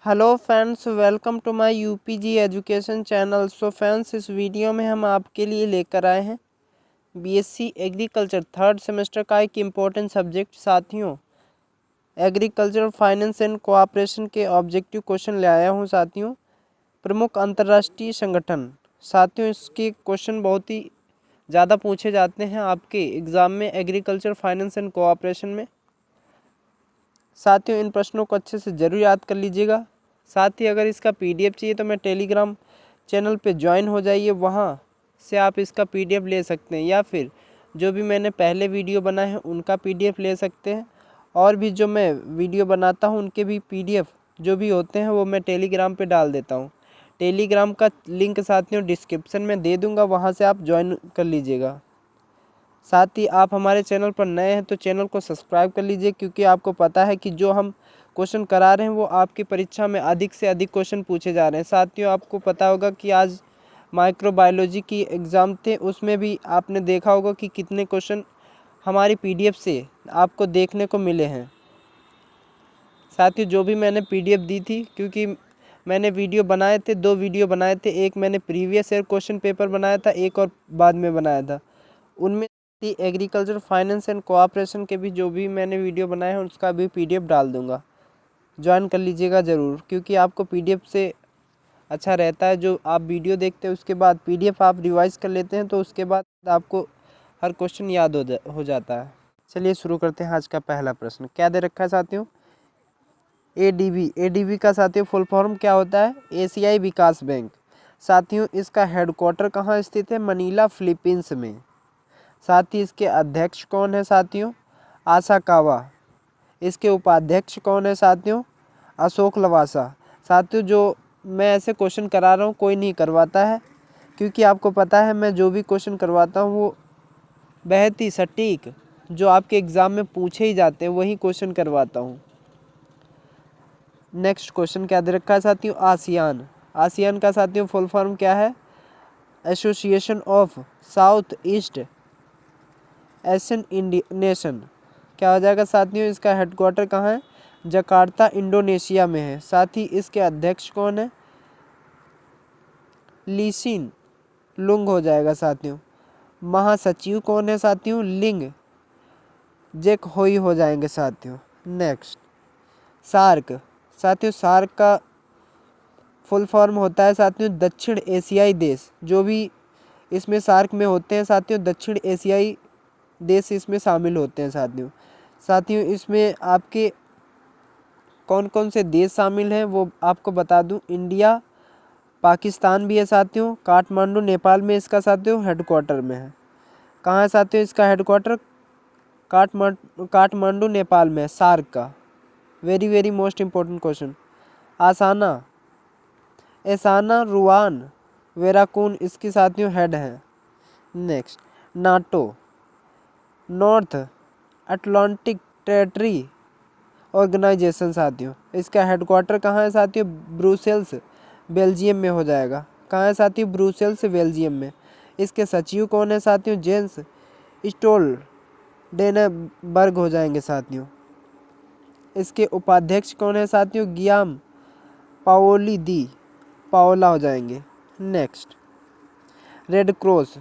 Hello friends, welcome to my UPG education channel. So friends, इस video में हम आपके लिए लेकर आए हैं बीएससी एग्रीकल्चर थर्ड सेमेस्टर का एक इम्पोर्टेंट सब्जेक्ट। साथियों, एग्रीकल्चर फाइनेंस एंड कोऑपरेशन के ऑब्जेक्टिव क्वेश्चन ले आया हूं। साथियों, प्रमुख अंतर्राष्ट्रीय संगठन। साथियों, इसके क्वेश्चन बहुत ही ज़्यादा पूछे जाते हैं आपके एग्ज़ाम में एग्रीकल्चर फाइनेंस एंड कोऑपरेशन में। साथियों, इन प्रश्नों को अच्छे से ज़रूर याद कर लीजिएगा। साथ ही अगर इसका पीडीएफ चाहिए तो मैं टेलीग्राम चैनल पे ज्वाइन हो जाइए, वहाँ से आप इसका पीडीएफ ले सकते हैं, या फिर जो भी मैंने पहले वीडियो बनाए हैं उनका पीडीएफ ले सकते हैं। और भी जो मैं वीडियो बनाता हूँ उनके भी पीडीएफ जो भी होते हैं वो मैं टेलीग्राम पे डाल देता हूँ। टेलीग्राम का लिंक साथियों डिस्क्रिप्शन में दे दूँगा, वहाँ से आप ज्वाइन कर लीजिएगा। साथ ही आप हमारे चैनल पर नए हैं तो चैनल को सब्सक्राइब कर लीजिए, क्योंकि आपको पता है कि जो हम क्वेश्चन करा रहे हैं वो आपकी परीक्षा में अधिक से अधिक क्वेश्चन पूछे जा रहे हैं। साथियों, आपको पता होगा कि आज माइक्रोबायोलॉजी की एग्ज़ाम थे, उसमें भी आपने देखा होगा कि कितने क्वेश्चन हमारी पीडीएफ से आपको देखने को मिले हैं। साथियों, जो भी मैंने पीडीएफ दी थी, क्योंकि मैंने वीडियो बनाए थे, 2 वीडियो बनाए थे, एक मैंने प्रीवियस ईयर क्वेश्चन पेपर बनाया था, एक और बाद में बनाया था। उनमें एग्रीकल्चर फाइनेंस एंड कोऑपरेशन के भी जो भी मैंने वीडियो बनाए हैं उसका भी पीडीएफ डाल दूंगा। ज्वाइन कर लीजिएगा ज़रूर, क्योंकि आपको पीडीएफ से अच्छा रहता है। जो आप वीडियो देखते हैं उसके बाद पीडीएफ आप रिवाइज कर लेते हैं तो उसके बाद आपको हर क्वेश्चन याद हो जाता है। चलिए शुरू करते हैं। आज का पहला प्रश्न क्या दे रखा है साथियों? एडीबी का साथियों फुल फॉर्म क्या होता है? एशियाई विकास बैंक। साथियों, इसका हेडक्वार्टर कहाँ स्थित है? मनीला, फिलीपींस में। साथ ही इसके अध्यक्ष कौन है साथियों? आसाकावा। इसके उपाध्यक्ष कौन है साथियों? अशोक लवासा। साथियों, जो मैं ऐसे क्वेश्चन करा रहा हूँ कोई नहीं करवाता है, क्योंकि आपको पता है मैं जो भी क्वेश्चन करवाता हूँ वो बेहद ही सटीक जो आपके एग्ज़ाम में पूछे ही जाते हैं वही क्वेश्चन करवाता हूँ। नेक्स्ट क्वेश्चन क्या दे रखा है साथियों? आसियान। आसियान का साथियों फुल फॉर्म क्या है? Association of south east Asian nation. क्या हो जाएगा साथियों? इसका हेडक्वार्टर कहाँ है? जकार्ता, इंडोनेशिया में है। साथ ही इसके अध्यक्ष कौन है? लीसिन लुंग हो जाएगा साथियों। महासचिव कौन है साथियों? लिंग जेक होई हो जाएंगे साथियों। Next, SAARC. साथियों, सार्क का फुल फॉर्म होता है साथियों दक्षिण एशियाई देश। जो भी इसमें सार्क में होते हैं साथियों, दक्षिण एशियाई देश इसमें शामिल होते हैं साथियों। साथियों, इसमें आपके कौन कौन से देश शामिल हैं वो आपको बता दूं। इंडिया, पाकिस्तान भी है साथियों। काठमांडू नेपाल में इसका साथियों हेडक्वार्टर में है। कहाँ है साथियों इसका हेडक्वार्टर? काठमांडू नेपाल में है सार्क का। Very very most important question. आसाना, एसाना रुआन वेराकून इसकी साथियों हेड है। Next, NATO, North Atlantic territory organisation. साथियों, इसका हेडक्वार्टर कहाँ है साथियों? ब्रुसेल्स, बेल्जियम में हो जाएगा। कहाँ है साथियों? ब्रुसेल्स, बेल्जियम में। इसके सचिव कौन है साथियों? जेंस स्टोल्टेनबर्ग हो जाएंगे साथियों। इसके उपाध्यक्ष कौन है साथियों? गियाम पाओली दी पाओला हो जाएंगे। Next, red cross.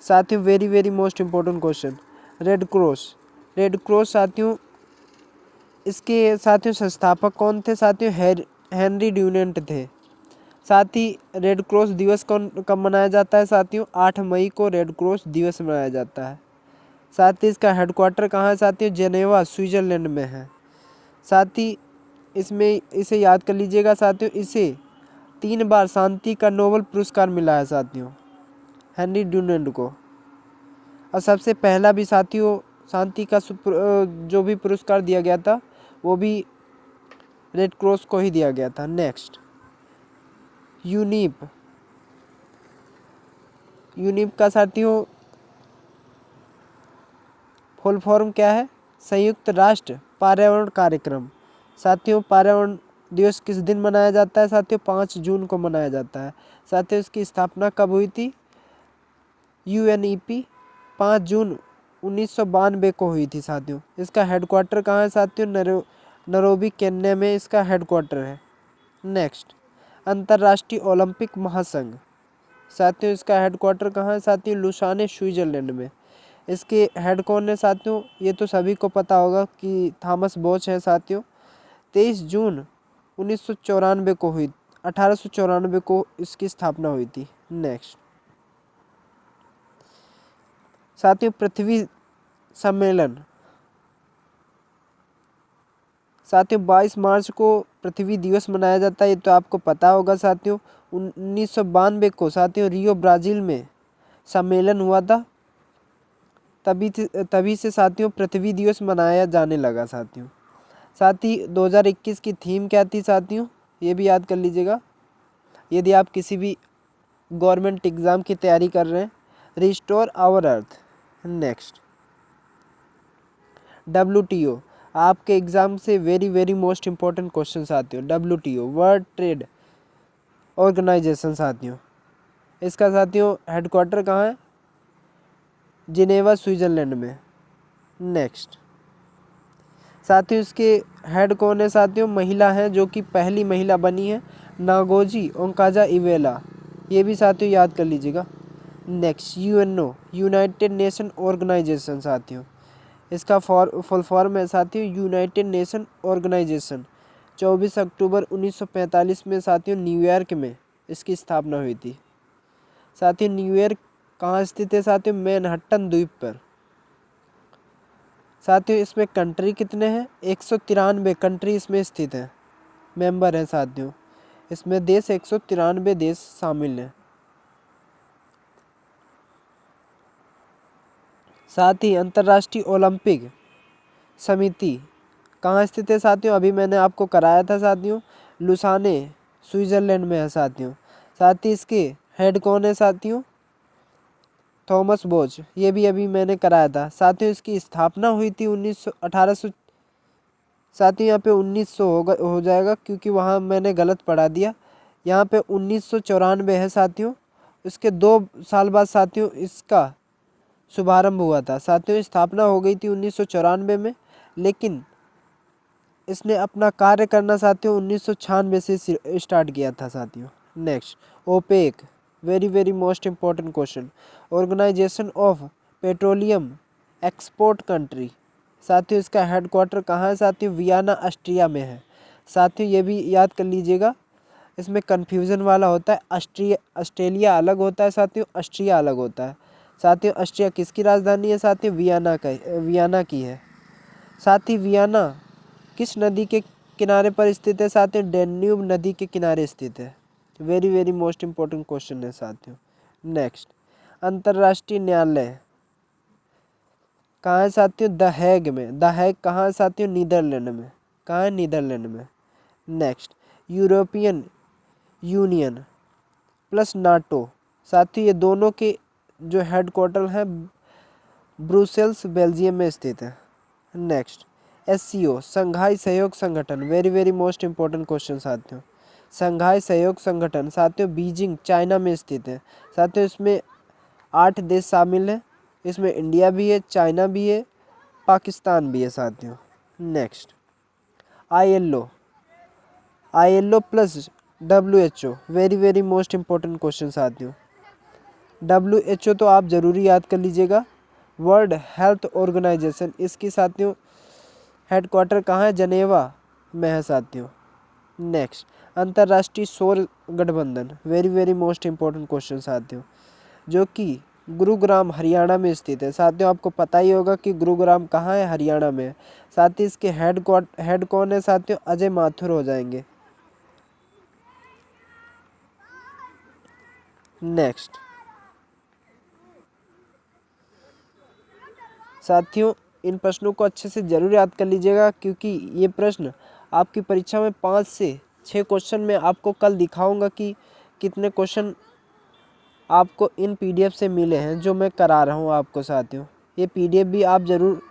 साथियों very very most important question. Red cross, red cross साथियों इसके साथियों संस्थापक कौन थे साथियों? हेनरी ड्यूनेंट थे। साथ ही रेड क्रॉस दिवस कब मनाया जाता है साथियों? 8 मई को रेड क्रॉस दिवस मनाया जाता है। साथ ही इसका हेडक्वार्टर कहाँ है साथियों? जेनेवा, स्विट्जरलैंड में है। साथ ही इसमें इसे याद कर लीजिएगा साथियों, इसे 3 बार शांति का नोबेल पुरस्कार मिला है साथियों हेनरी ड्यूनेंट को। और सबसे पहला भी साथियों शांति का जो भी पुरस्कार दिया गया था वो भी रेड क्रॉस को ही दिया गया था। Next, UNEP. यूनिप का साथियों फुल फॉर्म क्या है? संयुक्त राष्ट्र पर्यावरण कार्यक्रम। साथियों, पर्यावरण दिवस किस दिन मनाया जाता है साथियों? 5 जून को मनाया जाता है। साथियों, इसकी स्थापना कब हुई थी? यूएनईपी 5 जून 1992 को हुई थी साथियों। इसका हेडक्वार्टर कहाँ है साथियों? नैरोबी, केन्या में इसका हेडक्वार्टर है। नेक्स्ट, अंतर्राष्ट्रीय ओलंपिक महासंघ। साथियों इसका हेडक्वार्टर कहाँ है साथियों? लुसाने, स्विट्जरलैंड में। इसके हेड कौन है साथियों? ये तो सभी को पता होगा कि थॉमस बॉच है साथियों। 23 जून 1994 को हुई 1894 को इसकी स्थापना हुई थी। नेक्स्ट साथियों, पृथ्वी सम्मेलन। साथियों 22 मार्च को पृथ्वी दिवस मनाया जाता है, ये तो आपको पता होगा साथियों। 1992 को साथियों रियो ब्राज़ील में सम्मेलन हुआ था, तभी से साथियों पृथ्वी दिवस मनाया जाने लगा साथियों। साथ ही 2021 की थीम क्या थी साथियों? ये भी याद कर लीजिएगा यदि आप किसी भी गवर्नमेंट एग्ज़ाम की तैयारी कर रहे हैं। Restore our earth. Next, WTO। आपके एग्ज़ाम से वेरी मोस्ट इम्पोर्टेंट क्वेश्चन साथियों। WTO वर्ल्ड ट्रेड ऑर्गेनाइजेशन साथियों। इसका साथियों हेडक्वार्टर कहाँ है? जिनेवा, स्विट्ज़रलैंड में। नेक्स्ट साथियों, इसके हेड कौन है साथियों? महिला हैं जो कि पहली महिला बनी है, नागोजी ओंकाजा-इवेला। ये भी साथियों याद कर लीजिएगा। Next, UNO united nation organisation साथियों। इसका फुल फॉर्म है साथियों यूनाइटेड नेशन ऑर्गेनाइजेशन। 24 अक्टूबर 1945 में साथियों न्यूयॉर्क में इसकी स्थापना हुई थी। साथियों न्यूयॉर्क कहाँ स्थित है साथियों? मैनहट्टन द्वीप पर। साथियों इसमें कंट्री कितने हैं? 193 कंट्री इसमें स्थित है, मेंबर हैं साथियों। इसमें देश 193 देश शामिल हैं। साथ ही अंतर्राष्ट्रीय ओलंपिक समिति कहाँ स्थित है साथियों? अभी मैंने आपको कराया था साथियों, लुसाने, स्विट्ज़रलैंड में है साथियों। साथ ही इसके हेड कौन है साथियों? थॉमस बोच। ये भी अभी मैंने कराया था साथियों। इसकी स्थापना हुई थी 1800। साथियों यहाँ पे 1900 हो जाएगा क्योंकि वहाँ मैंने गलत पढ़ा दिया। यहाँ पे 1994 है साथियों। इसके 2 साल बाद साथियों इसका शुभारंभ हुआ था साथियों। स्थापना हो गई थी 1994 में, लेकिन इसने अपना कार्य करना साथियों 1996 से स्टार्ट किया था साथियों। Next, OPEC very most important question. Organisation of petroleum export country. साथियों इसका हेडक्वार्टर कहाँ है साथियों? वियना, ऑस्ट्रिया में है। साथियों ये भी याद कर लीजिएगा, इसमें कन्फ्यूज़न वाला होता है। ऑस्ट्रेलिया अलग होता है साथियों, ऑस्ट्रिया अलग होता है। साथियों ऑस्ट्रिया किसकी राजधानी है साथियों? वियना की है। साथ ही वियना किस नदी के किनारे पर स्थित है साथियों? डेन्यूब नदी के किनारे स्थित है। वेरी मोस्ट इम्पोर्टेंट क्वेश्चन है साथियों। नेक्स्ट, अंतर्राष्ट्रीय न्यायालय कहाँ है साथियों? द हैग में। द हैग कहाँ है साथियों? नीदरलैंड में। कहाँ है? नीदरलैंड में। Next, European union plus NATO. साथियों ये दोनों के जो हेडक्वार्टर हैं ब्रुसेल्स, बेल्जियम में स्थित है। नेक्स्ट, SCO संघाई सहयोग संगठन। वेरी मोस्ट इम्पोर्टेंट क्वेश्चन साथियों। संघाई सहयोग संगठन साथियों बीजिंग, चाइना में स्थित है। साथियों इसमें 8 देश शामिल हैं। इसमें इंडिया भी है, चाइना भी है, पाकिस्तान भी है साथियों। Next, ILO plus WHO। Very most important question साथियों। WHO तो आप ज़रूरी याद कर लीजिएगा, वर्ल्ड हेल्थ ऑर्गेनाइजेशन। इसकी साथियों हेडक्वार्टर कहाँ है? जनेवा में है साथियों। नेक्स्ट, अंतर्राष्ट्रीय सौर गठबंधन। वेरी मोस्ट इम्पोर्टेंट क्वेश्चन साथियों, जो कि गुरुग्राम, हरियाणा में स्थित है। साथियों आपको पता ही होगा कि गुरुग्राम कहाँ है? हरियाणा में है। साथ ही इसके हेड कौन है साथियों? अजय माथुर हो जाएंगे। नेक्स्ट साथियों इन प्रश्नों को अच्छे से ज़रूर याद कर लीजिएगा, क्योंकि ये प्रश्न आपकी परीक्षा में 5 से 6 क्वेश्चन में आपको कल दिखाऊंगा कि कितने क्वेश्चन आपको इन PDF से मिले हैं जो मैं करा रहा हूँ आपको साथियों। ये PDF भी आप ज़रूर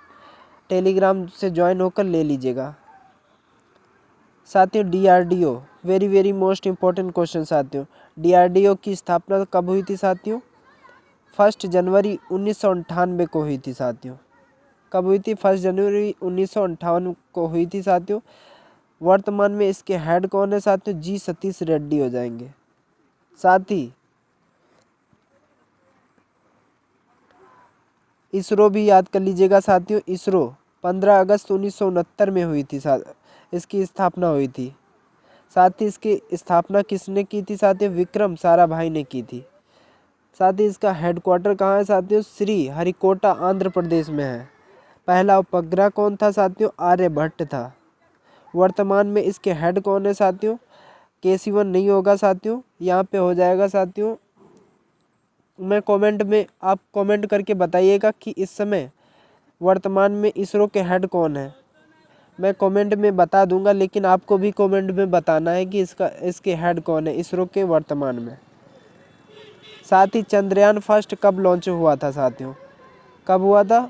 टेलीग्राम से ज्वाइन होकर ले लीजिएगा। साथियों DRDO very most important question साथियों। DRDO की स्थापना कब हुई थी साथियों? 1 जनवरी 1998 को हुई थी साथियों। कब हुई थी? 1 जनवरी 1958 को हुई थी साथियों। वर्तमान में इसके हेड कौन है साथियों? जी सतीश रेड्डी हो जाएंगे। साथ ही इसरो भी याद कर लीजिएगा साथियों। इसरो 15 अगस्त 1969 में हुई थी, इसकी स्थापना हुई थी। साथ ही इसकी स्थापना किसने की थी साथियों? विक्रम साराभाई ने की थी। साथ ही इसका हेडक्वार्टर कहाँ है साथियों? श्री हरिकोटा आंध्र प्रदेश में है। पहला उपग्रह कौन था साथियों? आर्यभट्ट था। वर्तमान में इसके हेड कौन है साथियों? के-सिवन नहीं होगा साथियों, यहाँ पे हो जाएगा साथियों। मैं कमेंट में आप कमेंट करके बताइएगा कि इस समय वर्तमान में इसरो के हेड कौन है। मैं कमेंट में बता दूंगा, लेकिन आपको भी कमेंट में बताना है कि इसके हेड कौन है इसरो के वर्तमान में। साथ ही चंद्रयान फर्स्ट कब लॉन्च हुआ था साथियों? कब हुआ था?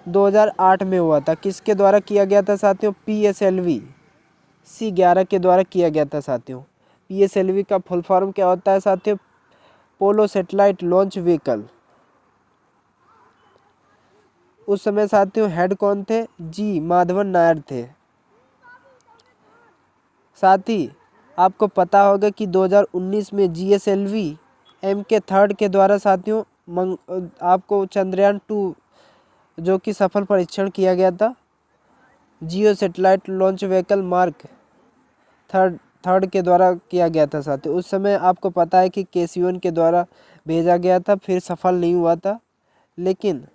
2008 में हुआ था। किसके द्वारा किया गया था साथियों? PSLV C11 के द्वारा किया गया था साथियों। PSLV का फुल फॉर्म क्या होता है साथियों? पोलो सैटेलाइट लॉन्च व्हीकल। उस समय साथियों हेड कौन थे? जी माधवन नायर थे। साथ ही आपको पता होगा कि 2019 में GSLV MK3 के द्वारा साथियों आपको चंद्रयान 2 जो कि सफल परीक्षण किया गया था, geo satellite launch vehicle mark third के द्वारा किया गया था साथियों। उस समय आपको पता है कि के-सिवन के द्वारा भेजा गया था, फिर सफल नहीं हुआ था। लेकिन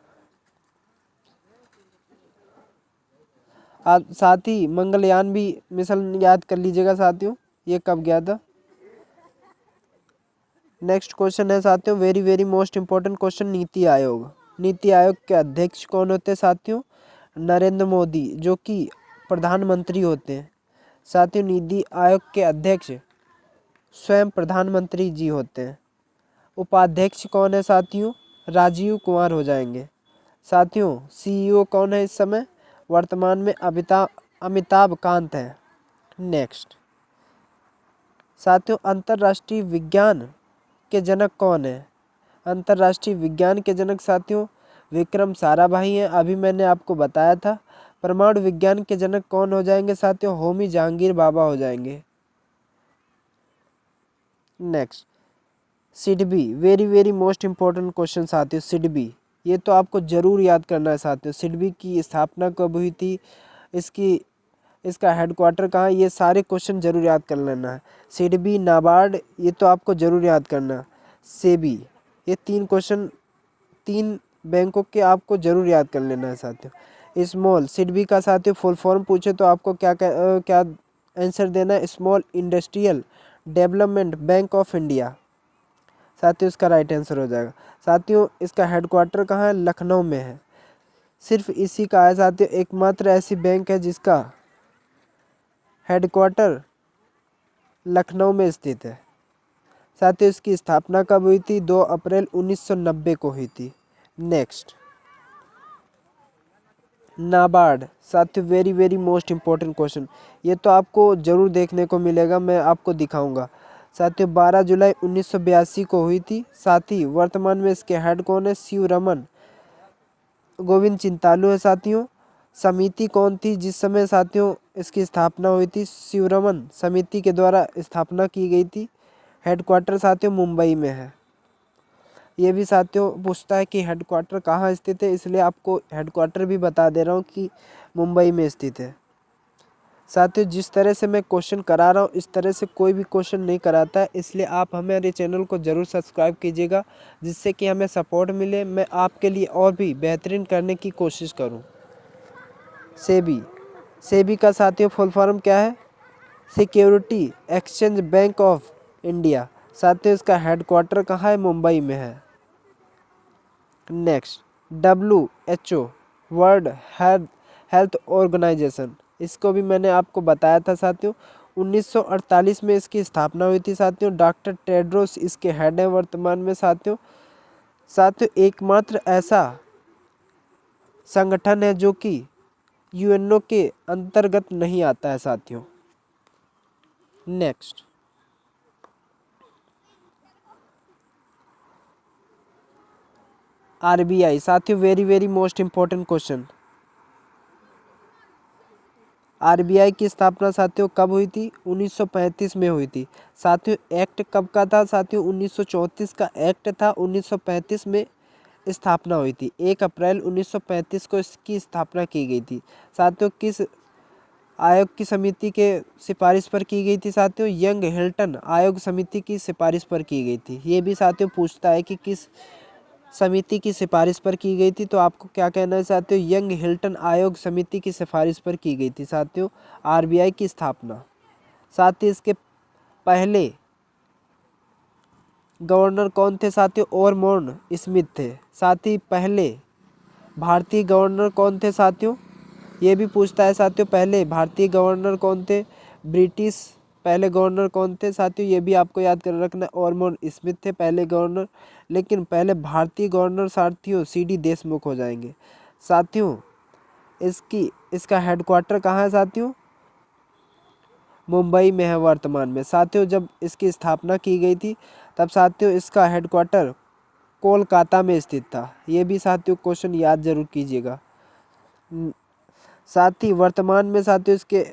आप साथ ही मंगलयान भी मिशन याद कर लीजिएगा साथियों, ये कब गया था। नेक्स्ट क्वेश्चन है साथियों, very very most important question, NITI Aayog. NITI Aayog के अध्यक्ष कौन होते हैं साथियों? नरेंद्र मोदी, जो कि प्रधानमंत्री होते हैं। साथियों नीति आयोग के अध्यक्ष स्वयं प्रधानमंत्री जी होते हैं। उपाध्यक्ष कौन है साथियों? राजीव कुमार हो जाएंगे। साथियों CEO कौन है इस समय? वर्तमान में अमिताभ कांत है। नेक्स्ट साथियों, अंतर्राष्ट्रीय विज्ञान के जनक कौन है? अंतर्राष्ट्रीय विज्ञान के जनक साथियों विक्रम साराभाई हैं, अभी मैंने आपको बताया था। परमाणु विज्ञान के जनक कौन हो जाएंगे साथियों? होमी जहांगीर बाबा हो जाएंगे। Next SIDBI, very very most important question साथियों। सिडबी, ये तो आपको जरूर याद करना है साथियों। सिडबी की स्थापना कब हुई थी? इसका हेडक्वार्टर कहाँ है? ये सारे क्वेश्चन जरूर याद कर लेना है। सिडबी, नाबार्ड, ये तो आपको जरूर याद करना। सेबी, ये 3 क्वेश्चन 3 बैंकों के आपको जरूर याद कर लेना है साथियों। स्मॉल सिडबी का साथियों फुल फॉर्म पूछे तो आपको क्या आंसर देना है? Small industrial development bank of India साथियों, इसका राइट आंसर हो जाएगा। साथियों इसका हेडक्वार्टर कहाँ है? लखनऊ में है। सिर्फ इसी का है साथियों, एकमात्र ऐसी बैंक है जिसका हेडक्वार्टर लखनऊ में स्थित है। साथियों इसकी स्थापना कब हुई थी? 2 अप्रैल 1990 को हुई थी। नेक्स्ट नाबार्ड साथियों, very very most important question, ये तो आपको जरूर देखने को मिलेगा, मैं आपको दिखाऊंगा साथियों। 12 जुलाई 1982 को हुई थी। साथ ही वर्तमान में इसके हेड कौन है? शिवरमन गोविंद चिंतालू है साथियों। समिति कौन थी जिस समय साथियों इसकी स्थापना हुई थी? शिवरमन समिति के द्वारा स्थापना की गई थी। हेडक्वार्टर साथियों मुंबई में है। ये भी साथियों पूछता है कि हेडक्वार्टर कहाँ स्थित है, इसलिए आपको हेडक्वार्टर भी बता दे रहा हूँ कि मुंबई में स्थित है। साथियों जिस तरह से मैं क्वेश्चन करा रहा हूँ इस तरह से कोई भी क्वेश्चन नहीं कराता है, इसलिए आप हमारे चैनल को ज़रूर सब्सक्राइब कीजिएगा, जिससे कि हमें सपोर्ट मिले, मैं आपके लिए और भी बेहतरीन करने की कोशिश करूँ। सेबी, सेबी का साथियों फुल फॉर्म क्या है? Security exchange bank of India. साथियों इसका हेडक्वार्टर कहाँ है? मुंबई में है। Next WHO world health organisation, इसको भी मैंने आपको बताया था साथियों। 1948 में इसकी स्थापना हुई थी साथियों। डॉक्टर टेड्रोस इसके हेड हैं वर्तमान में साथियों। साथियों एकमात्र ऐसा संगठन है जो कि UNO के अंतर्गत नहीं आता है साथियों। नेक्स्ट RBI साथियों, very very most important question. RBI की स्थापना साथियों कब हुई थी? 1935 में हुई थी। साथियों एक्ट कब का था? साथियों 1934 का एक्ट था, 1935 में स्थापना हुई थी। 1 अप्रैल 1935 को इसकी स्थापना की गई थी। साथियों किस आयोग की समिति के सिफारिश पर की गई थी? साथियों यंग हिल्टन आयोग समिति की सिफारिश पर की गई थी। ये भी साथियों पूछता है कि किस समिति की सिफारिश पर की गई थी, तो आपको क्या कहना है साथियों? यंग हिल्टन आयोग समिति की सिफारिश पर की गई थी साथियों आरबीआई की स्थापना। साथ ही इसके पहले गवर्नर कौन थे साथियों? ऑरमोन स्मिथ थे। साथ ही पहले भारतीय गवर्नर कौन थे साथियों? ये भी पूछता है साथियों पहले भारतीय गवर्नर कौन थे? ब्रिटिश पहले गवर्नर कौन थे साथियों? ये भी आपको याद कर रखना, ऑरमोन स्मिथ थे पहले गवर्नर। लेकिन पहले भारतीय गवर्नर साथियों सीडी देशमुख हो जाएंगे। साथियों इसका हेडक्वार्टर कहाँ है साथियों? मुंबई में है वर्तमान में। साथियों जब इसकी स्थापना की गई थी तब साथियों इसका हेडक्वार्टर कोलकाता में स्थित था। ये भी साथियों क्वेश्चन याद जरूर कीजिएगा। साथ ही वर्तमान में साथियों इसके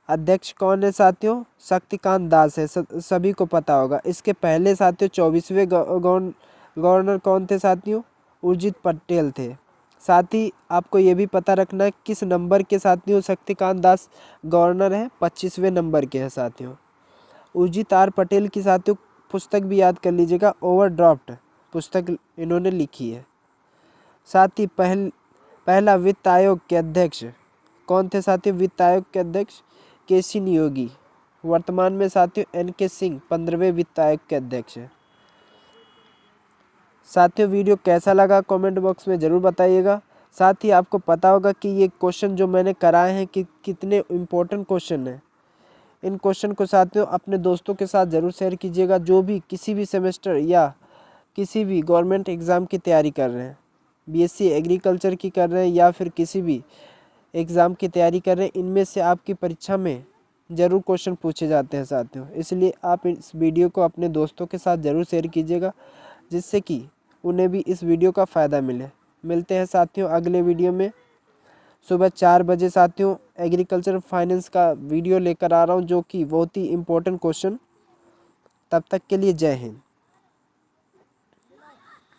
अध्यक्ष कौन है साथियों? शक्तिकांत दास है, सभी को पता होगा। इसके पहले साथियों 24वें गवर्नर कौन थे साथियों? उर्जित पटेल थे। साथ ही आपको ये भी पता रखना है किस नंबर के साथियों शक्तिकांत दास गवर्नर है? 25वें नंबर के हैं साथियों। उर्जित आर पटेल की साथियों पुस्तक भी याद कर लीजिएगा, ओवरड्राफ्ट पुस्तक इन्होंने लिखी है। साथ ही पहला वित्त आयोग के अध्यक्ष कौन थे साथियों? वित्त आयोग के अध्यक्ष केसी नियोगी। वर्तमान में साथियों एन के सिंह 15वें वित्त आयोग के अध्यक्ष हैं। साथियों वीडियो कैसा लगा कमेंट बॉक्स में ज़रूर बताइएगा। साथ ही आपको पता होगा कि ये क्वेश्चन जो मैंने कराए हैं कि कितने इम्पोर्टेंट क्वेश्चन हैं। इन क्वेश्चन को साथियों अपने दोस्तों के साथ ज़रूर शेयर कीजिएगा जो भी किसी भी सेमेस्टर या किसी भी गवर्नमेंट एग्ज़ाम की तैयारी कर रहे हैं, बीएससी एग्रीकल्चर की कर रहे हैं या फिर किसी भी एग्ज़ाम की तैयारी कर रहे हैं। इनमें से आपकी परीक्षा में ज़रूर क्वेश्चन पूछे जाते हैं साथियों। इसलिए आप इस वीडियो को अपने दोस्तों के साथ ज़रूर शेयर कीजिएगा जिससे कि उन्हें भी इस वीडियो का फ़ायदा मिले। मिलते हैं साथियों अगले वीडियो में। सुबह 4 बजे साथियों एग्रीकल्चर फाइनेंस का वीडियो लेकर आ रहा हूँ जो कि बहुत ही इम्पोर्टेंट क्वेश्चन। तब तक के लिए जय हिंद।